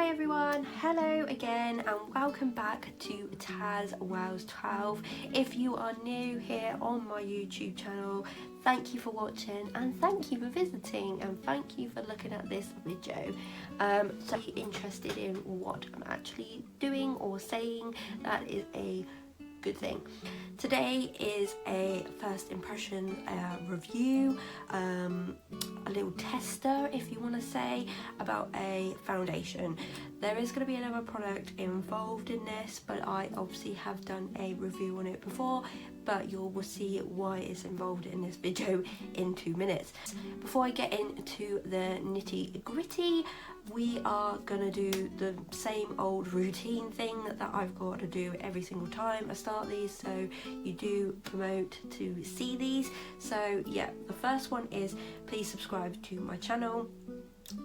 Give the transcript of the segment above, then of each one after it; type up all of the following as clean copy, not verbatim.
Hi everyone, hello again and welcome back to Taz Wows 12. If you are new here on my YouTube channel, thank you for watching and thank you for visiting and thank you for looking at this video. So if you're interested in what I'm actually doing or saying, that is a good thing. Today is a first impression review, a little tester if you want to say, about a foundation. There is going to be another product involved in this, but I obviously have done a review on it before, but you will see why it's involved in this video in 2 minutes. Before I get into the nitty gritty, we are gonna do the same old routine thing that I've got to do every single time I start these, so you do promote to see these. So yeah, the first one is please subscribe to my channel.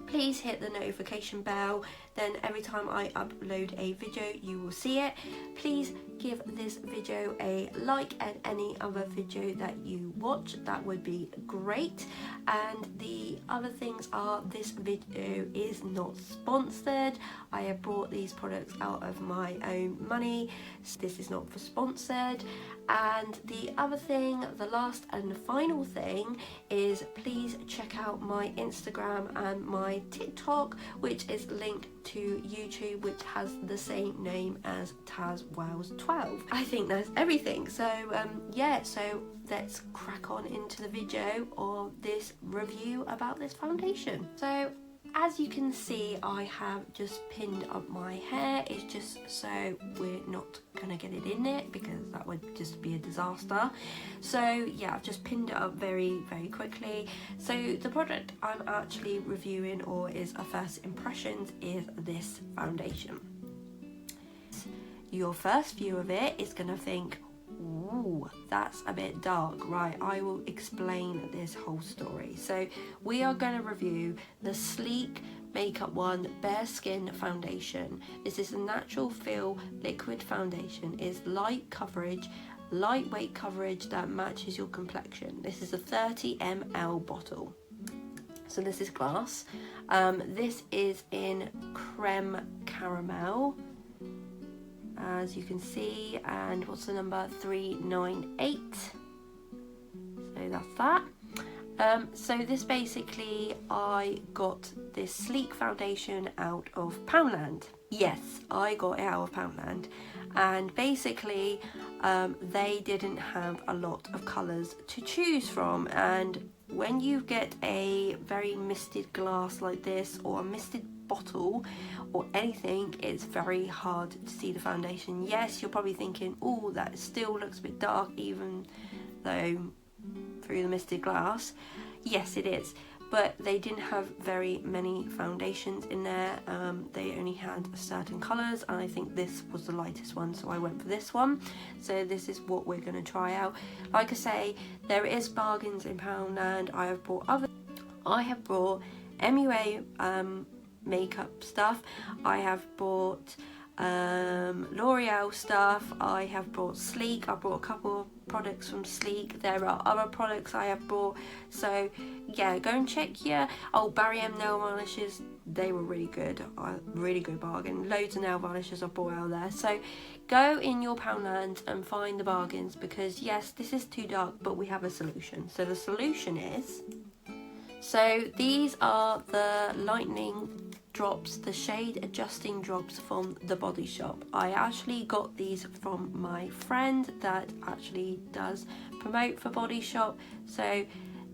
Please hit the notification bell, then every time I upload a video you will see it. Please give this video a like and any other video that you watch, that would be great. And the other things are, this video is not sponsored. I have bought these products out of my own money, so this is not for sponsored. And the other thing, the last and final thing, is please check out my Instagram and my TikTok, which is linked to YouTube, which has the same name as Taz Wows 12. I think that's everything. So yeah, so let's crack on into the video of this review about this foundation. So as you can see, I have just pinned up my hair. It's just so we're not gonna get it in it, because that would just be a disaster. So yeah, I've just pinned it up very quickly. So the product I'm actually reviewing, or is a first impressions, is this foundation. Your first view of it is gonna think, ooh, that's a bit dark. Right, I will explain this whole story. So we are going to review the Sleek Makeup One Bare Skin Foundation. This is a natural feel liquid foundation. It's light coverage, lightweight coverage that matches your complexion. This is a 30 ml bottle. So this is glass. This is in creme caramel, as you can see, and what's the number? 398. So that's that. So this basically, I got this Sleek foundation out of Poundland. Yes, I got it out of Poundland, and basically they didn't have a lot of colours to choose from, and when you get a very misted glass like this, or a misted bottle or anything, it's very hard to see the foundation. Yes, you're probably thinking, oh, that still looks a bit dark even though through the misted glass. Yes, it is, but they didn't have very many foundations in there. They only had certain colours, and I think this was the lightest one, so I went for this one. So this is what we're going to try out. Like I say, there is bargains in Poundland. I have bought MUA makeup stuff. I have bought L'Oreal stuff. I have bought Sleek. I bought a couple of products from Sleek. There are other products I have bought, so yeah, go and check your Barry M nail varnishes. They were really good, really good bargain. Loads of nail varnishes I bought out there. So go in your Poundland and find the bargains, because yes, this is too dark, but we have a solution. So the solution is, so these are the lightning drops, the shade adjusting drops from the Body Shop. I actually got these from my friend that actually does promote for Body Shop. So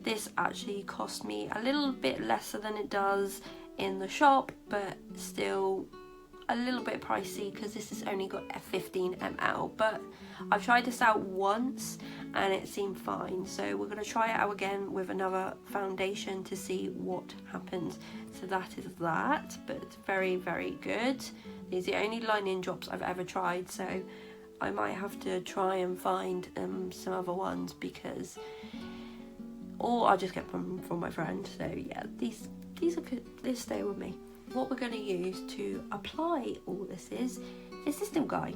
this actually cost me a little bit lesser than it does in the shop, but still a little bit pricey, because this has only got a 15 ml. But I've tried this out once and it seemed fine, so we're going to try it out again with another foundation to see what happens. So that is that, but it's very good. These are the only line-in drops I've ever tried, so I might have to try and find some other ones, because, or I'll just get them from my friend. So yeah, these are good. These stay with me. What we're going to use to apply all this is this little guy.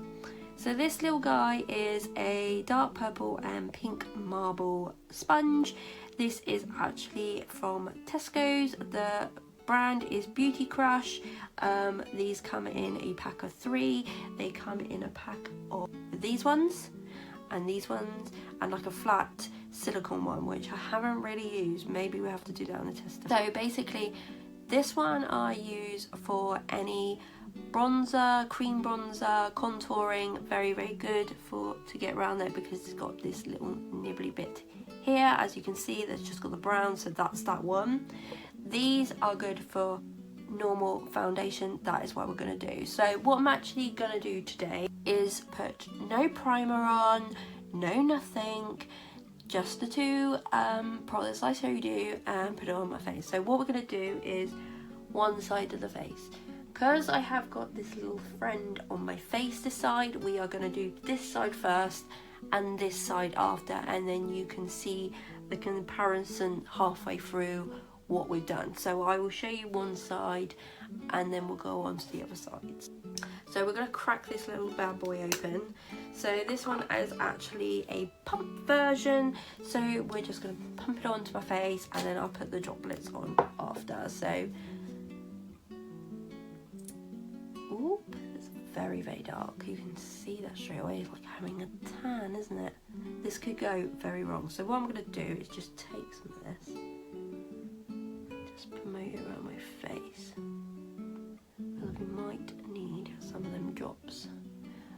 So this little guy is a dark purple and pink marble sponge. This is actually from Tesco's. The brand is Beauty Crush. These come in a pack of 3. They come in a pack of these ones and these ones, and like a flat silicone one, which I haven't really used. Maybe we have to do that on the tester. So basically this one I use for any bronzer, cream bronzer, contouring. Very good to get around there, because it's got this little nibbly bit here. As you can see, there's just got the brown, so that's that one. These are good for normal foundation. That is what we're going to do. So what I'm actually going to do today is put no primer on, no nothing, just the 2 products I showed you, and put it on my face. So what we're going to do is one side of the face. Because I have got this little friend on my face this side, we are going to do this side first and this side after, and then you can see the comparison halfway through what we've done. So I will show you one side and then we'll go on to the other sides. So we're going to crack this little bad boy open. So this one is actually a pump version, so we're just going to pump it onto my face and then I'll put the droplets on after. So oop, it's very dark. You can see that straight away. It's like having a tan, isn't it? This could go very wrong. So what I'm going to do is just take some of this, just promote it around my face, because we might need some of them drops.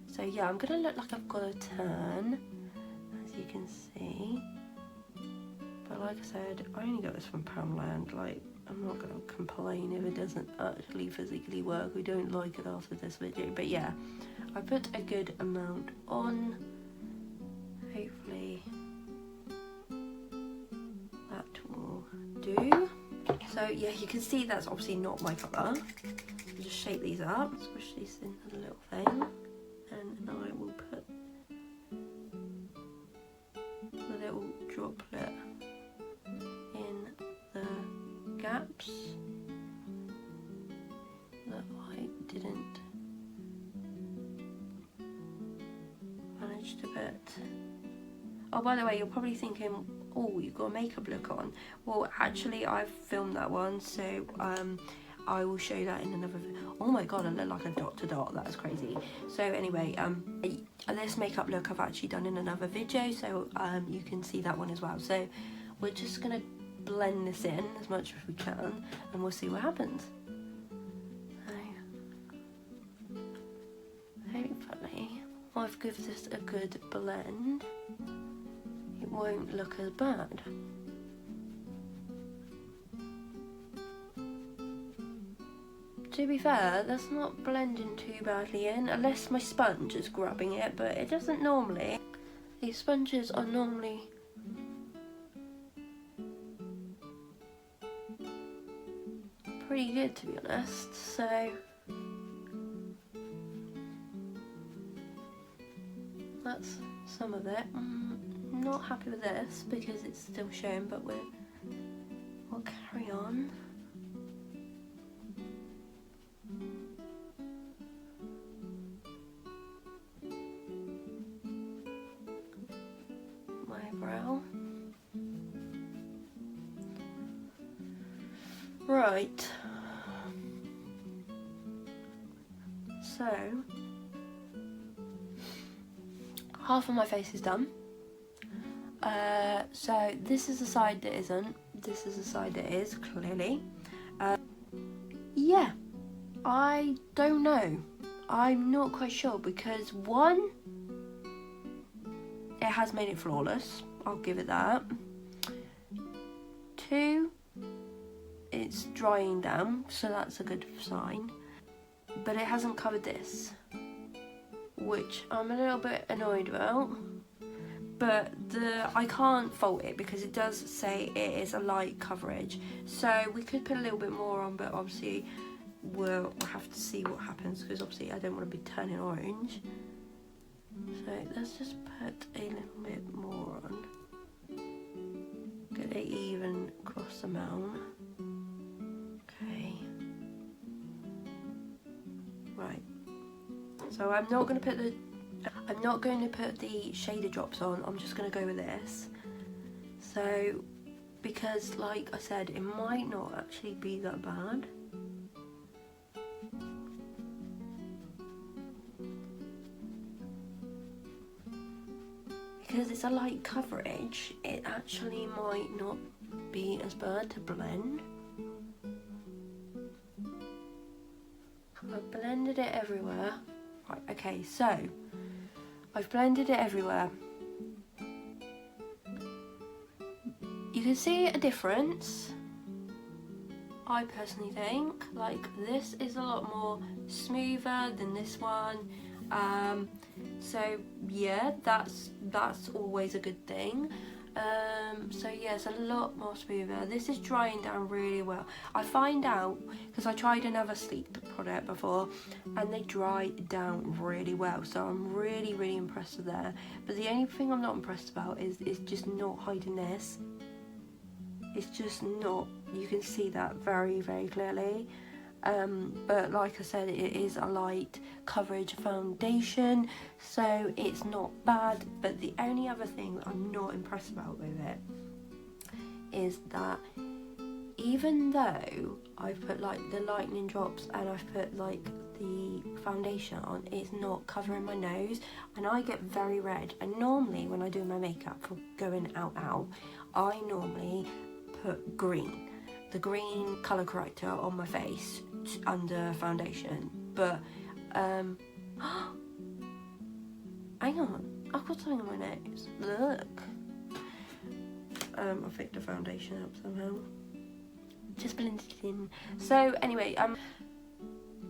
So yeah, I'm going to look like I've got a tan, as you can see. But like I said, I only got this from Poundland. Like, I'm not going to complain if it doesn't actually physically work. We don't like it after this video. But yeah, I put a good amount on. Hopefully that will do. So yeah, you can see that's obviously not my colour. I'll just shape these up, squish these into the little thing, and I will put the little droplet in the gaps that I didn't manage to put. Oh, by the way, you're probably thinking, oh, you've got a makeup look on. Well, actually, I've filmed that one, so I will show you that in another video. Oh my god, I look like a dot to dot. That's crazy. So anyway, this makeup look I've actually done in another video, so you can see that one as well. So we're just gonna blend this in as much as we can, and we'll see what happens. So hopefully, I've given this a good blend. It won't look as bad. To be fair, that's not blending too badly in, unless my sponge is grabbing it, but it doesn't normally. These sponges are normally pretty good, to be honest, so that's some of it. Not happy with this because it's still showing, but we'll carry on. My brow. Right. So half of my face is done. So this is the side that isn't. This is the side that is, clearly. Yeah, I don't know. I'm not quite sure because 1, it has made it flawless. I'll give it that. 2, it's drying down, so that's a good sign. But it hasn't covered this, which I'm a little bit annoyed about. But I can't fault it because it does say it is a light coverage. So we could put a little bit more on, but obviously we'll have to see what happens because obviously I don't want to be turning orange. So let's just put a little bit more on. Get it even across amount. Okay. Right. So I'm not going to put the shader drops on. I'm just going to go with this. So because like I said, it might not actually be that bad. Because it's a light coverage, it actually might not be as bad to blend. I've blended it everywhere. Right, okay, so I've blended it everywhere. You can see a difference, I personally think. Like, this is a lot more smoother than this one. So yeah, that's always a good thing. So yeah, it's a lot more smoother. This is drying down really well. I find out because I tried another sleep product before and they dry down really well, so I'm really impressed with that. But the only thing I'm not impressed about is just not hiding this. It's just not, you can see that very clearly. But like I said, it is a light coverage foundation, so it's not bad. But the only other thing that I'm not impressed about with it is that even though I've put like the lightning drops and I've put like the foundation on, it's not covering my nose, and I get very red. And normally when I do my makeup for going out, I normally put green, the green colour corrector on my face under foundation. But hang on, I've got something on my nose, look. I think the foundation up somehow, just blended it in. So anyway,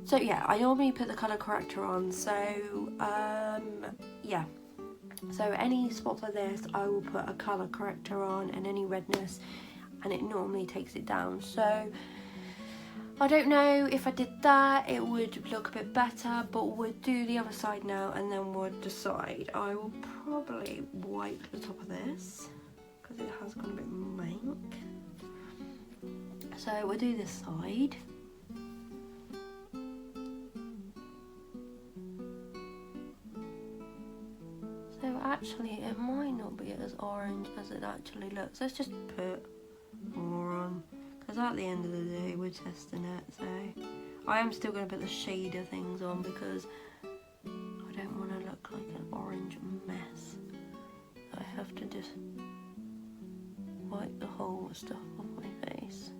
so yeah, I normally put the colour corrector on, so yeah, so any spots like this I will put a colour corrector on, and any redness, and it normally takes it down. So I don't know, if I did that it would look a bit better, but we'll do the other side now and then we'll decide. I will probably wipe the top of this because it has gone a bit mank. So we'll do this side. So actually it might not be as orange as it actually looks. Let's just put more on, because at the end of the day we're testing it. So I am still going to put the shader things on because I don't want to look like an orange mess. I have to just wipe the whole stuff off my face.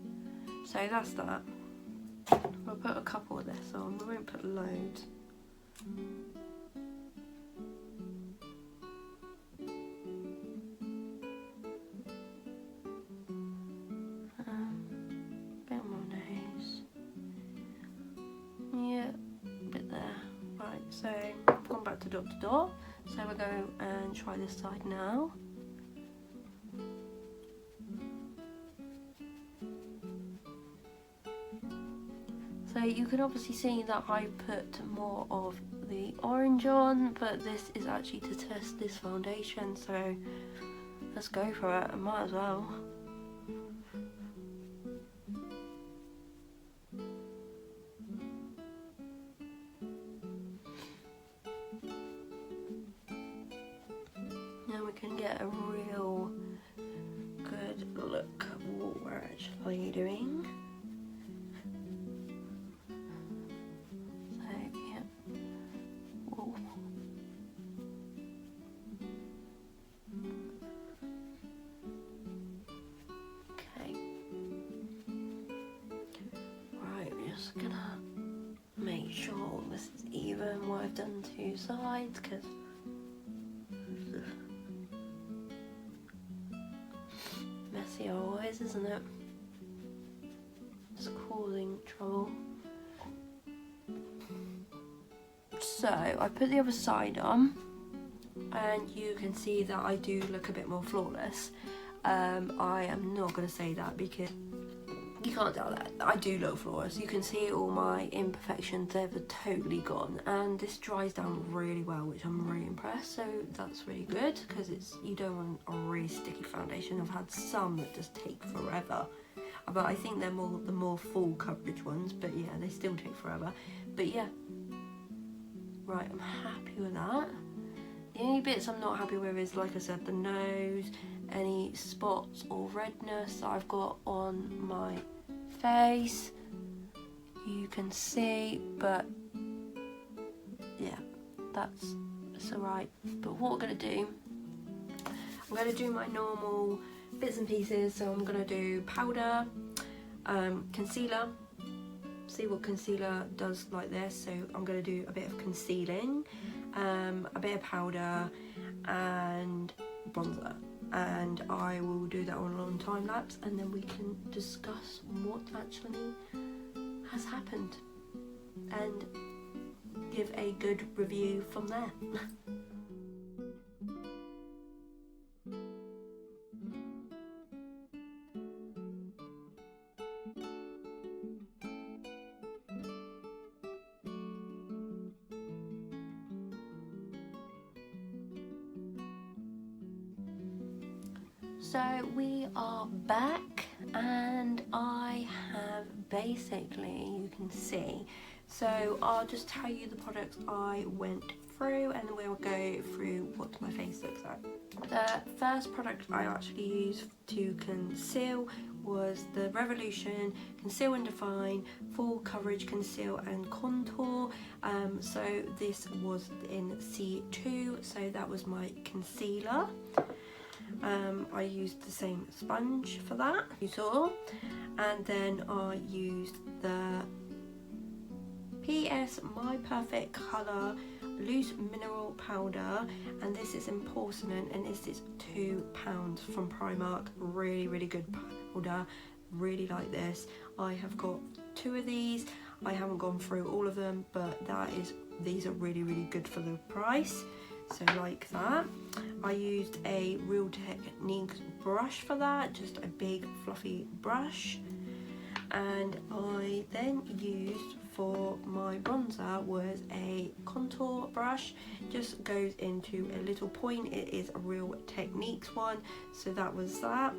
So that's that. We'll put a couple of this on, we won't put loads. Bit on my nose. Yeah, a bit there. Right, so I've gone back to dot to dot. So we'll go and try this side now. So you can obviously see that I put more of the orange on, but this is actually to test this foundation, so let's go for it. I might as well. Now we can get a real good look at what we're actually doing. Just gonna make sure this is even where I've done two sides, because messy always, isn't it? It's causing trouble. So I put the other side on and you can see that I do look a bit more flawless. I am not going to say that because you can't tell that. I do look flawless. You can see all my imperfections, they're totally gone, and this dries down really well, which I'm really impressed. So that's really good, because you don't want a really sticky foundation. I've had some that just take forever, but I think they're the more full coverage ones, but yeah, they still take forever. But yeah, right, I'm happy with that. The only bits I'm not happy with is, like I said, the nose, any spots or redness that I've got on my face. You can see, but yeah, that's alright. But what we're going to do, I'm going to do my normal bits and pieces. So I'm going to do powder, concealer, see what concealer does like this. So I'm going to do a bit of concealing, a bit of powder and bronzer, and I will do that all on time lapse, and then we can discuss what actually has happened and give a good review from there. So we are back, and I have basically, you can see, so I'll just tell you the products I went through and then we'll go through what my face looks like. The first product I actually used to conceal was the Revolution Conceal and Define Full Coverage Conceal and Contour. So this was in C2, so that was my concealer. I used the same sponge for that, you saw, and then I used the PS My Perfect Colour Loose Mineral Powder, and this is in porcelain, and this is £2 from Primark. Really good powder, really like this. I have got 2 of these. I haven't gone through all of them, but these are really good for the price. So like that. I used a Real Techniques brush for that, just a big fluffy brush. And I then used for my bronzer was a contour brush, just goes into a little point. It is a Real Techniques one, so that was that.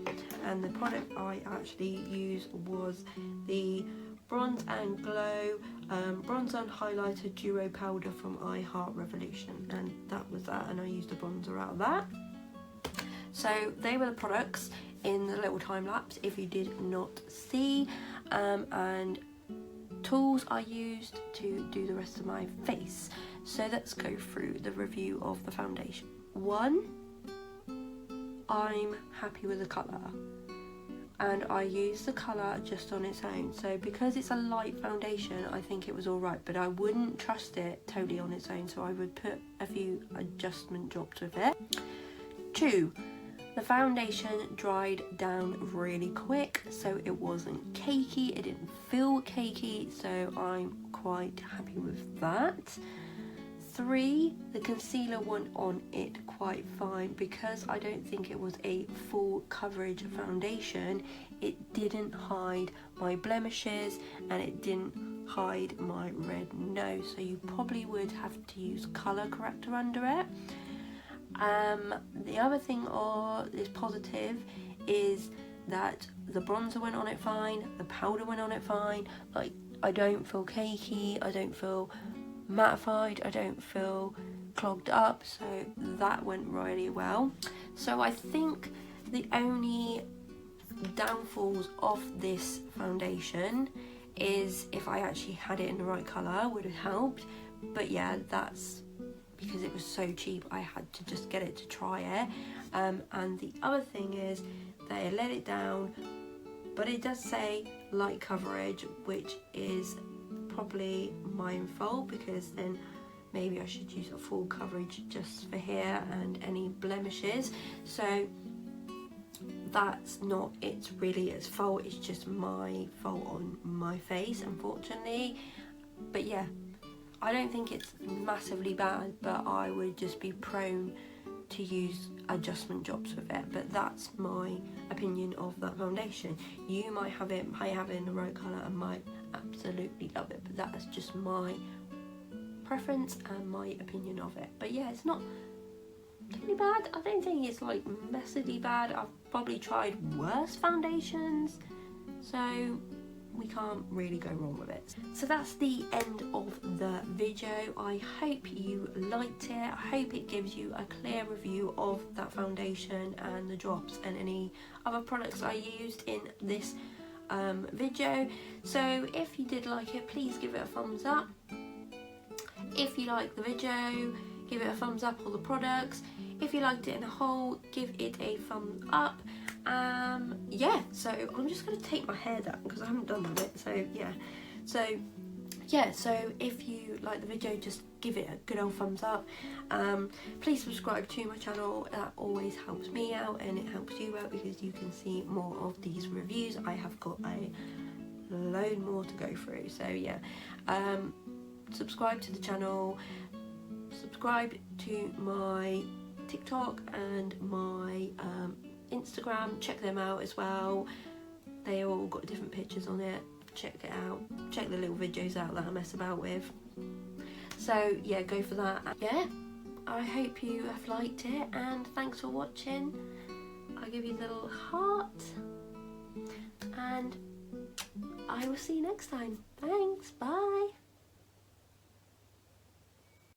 And the product I actually used was the Bronze and Glow Bronzer and Highlighter Duo Powder from I Heart Revolution, and that was that, and I used a bronzer out of that. So they were the products in the little time lapse if you did not see, and tools I used to do the rest of my face. So let's go through the review of the foundation. 1, I'm happy with the colour, and I used the colour just on its own. So because it's a light foundation, I think it was alright, but I wouldn't trust it totally on its own, so I would put a few adjustment drops with it. 2, the foundation dried down really quick, so it wasn't cakey, it didn't feel cakey, so I'm quite happy with that. 3, the concealer went on it quite fine because I don't think it was a full coverage foundation. It didn't hide my blemishes and it didn't hide my red nose, so you probably would have to use colour corrector under it. The other thing is positive is that the bronzer went on it fine, the powder went on it fine. Like, I don't feel cakey, I don't feel mattified, I don't feel clogged up, so that went really well. So I think the only downfalls of this foundation is if I actually had it in the right colour would have helped, but yeah, that's because it was so cheap, I had to just get it to try it. And the other thing is they let it down, but it does say light coverage, which is probably my fault, because then maybe I should use a full coverage just for here and any blemishes. So that's not really its fault, it's just my fault on my face, unfortunately. But yeah, I don't think it's massively bad, but I would just be prone to use adjustment drops with it. But that's my opinion of that foundation. You might have it in the right colour and might absolutely love it, but that's just my preference and my opinion of it. But yeah, it's not really bad. I don't think it's like massively bad. I've probably tried worse foundations, so we can't really go wrong with it. So that's the end of the video. video. I hope you liked it. I hope it gives you a clear review of that foundation and the drops and any other products I used in this video. So if you did like it, please give it a thumbs up. If you liked the video, give it a thumbs up, all the products. If you liked it in a whole, give it a thumbs up. Yeah, so I'm just going to take my hair down because I haven't done that bit. So if you like the video, just give it a good old thumbs up. Please subscribe to my channel. That always helps me out and it helps you out because you can see more of these reviews. I have got a load more to go through. So yeah, subscribe to the channel, subscribe to my TikTok and my Instagram. Check them out as well. They all got different pictures on it. Check it out. Check the little videos out that I mess about with. So yeah, go for that. Yeah, I hope you have liked it and thanks for watching. I'll give you a little heart and I will see you next time. Thanks, bye.